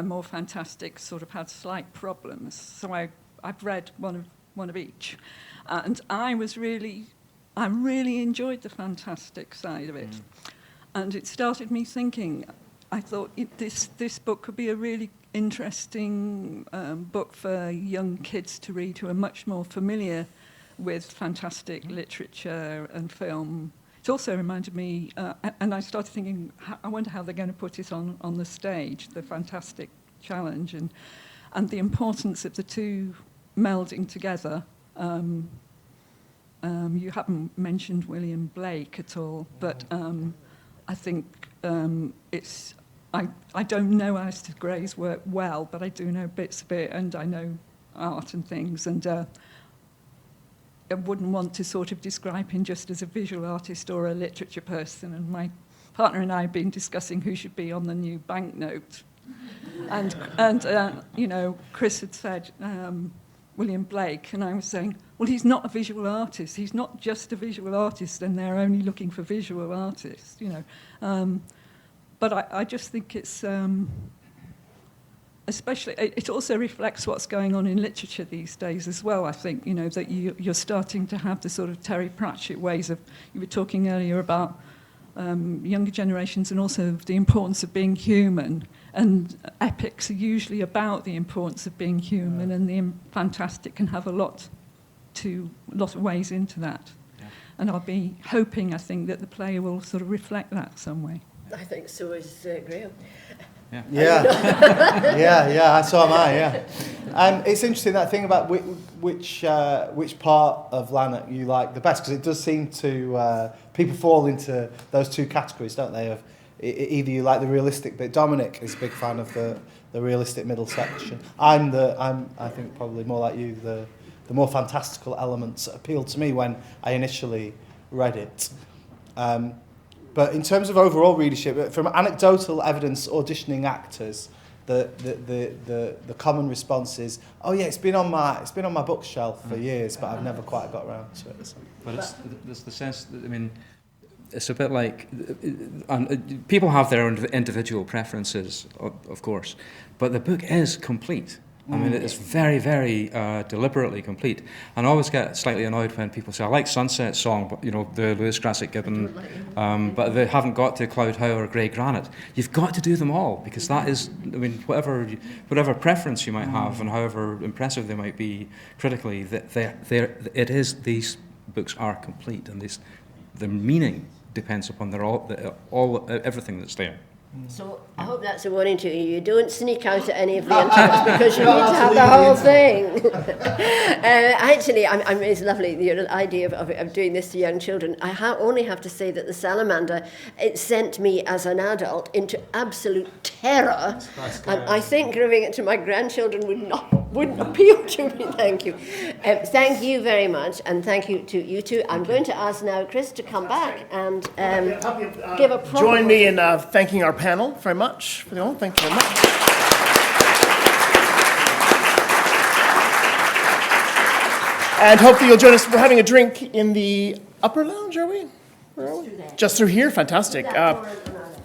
more fantastic sort of had slight problems. So I've read one of each, and I really enjoyed the fantastic side of it. And it started me thinking, I thought this book could be a really interesting book for young kids to read who are much more familiar with fantastic literature and film. It also reminded me, and I started thinking, I wonder how they're going to put it on the stage, the fantastic challenge, and the importance of the two melding together. You haven't mentioned William Blake at all, but I think it's... I don't know Alistair Gray's work well, but I do know bits of it, and I know art and things, and I wouldn't want to sort of describe him just as a visual artist or a literature person, and my partner and I have been discussing who should be on the new banknote. And Chris had said, William Blake, and I was saying, well, he's not a visual artist. He's not just a visual artist, and they're only looking for visual artists, you know. But I just think it's, especially, it also reflects what's going on in literature these days as well, I think, you know, that you're starting to have the sort of Terry Pratchett ways of, you were talking earlier about younger generations and also the importance of being human. And epics are usually about the importance of being human, and the fantastic can have a lot of ways into that. Yeah. And I'll be hoping, I think, that the play will sort of reflect that some way. I think so is Graham. Yeah, so am I, yeah. It's interesting, that thing about which part of Lanark you like the best, because it does seem to, people fall into those two categories, don't they, of either you like the realistic bit. Dominic is a big fan of the realistic middle section. I'm I think probably more like you, the more fantastical elements appealed to me when I initially read it. But in terms of overall readership, from anecdotal evidence auditioning actors, the common response is, oh yeah, it's been on my bookshelf for years, but I've never quite got around to it. So. But it's the sense that, I mean, it's a bit like, people have their own individual preferences, of course, but the book is complete. I mean, it's very, very deliberately complete. And I always get slightly annoyed when people say, I like Sunset Song, but, you know, the Lewis Grassic Gibbon, but they haven't got to Cloud How or Grey Granite. You've got to do them all, because that is, I mean, whatever preference you might have and however impressive they might be critically, these books are complete, and the meaning depends upon everything that's there. So I hope that's a warning to you. You don't sneak out at any of the entrance, because you need to have the whole thing. Actually, it's lovely, the idea of doing this to young children. I only have to say that the salamander, it sent me as an adult into absolute terror. And I think giving it to my grandchildren wouldn't appeal to me. Thank you. Thank you very much, and thank you to you two. I'm going to ask now Chris to come back and give a proper... Join me in thanking our panel very much for the honor. Thank you very much. And hopefully you'll join us. We're having a drink in the upper lounge, are we? Just through here? Fantastic.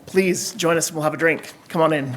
Please join us and we'll have a drink. Come on in.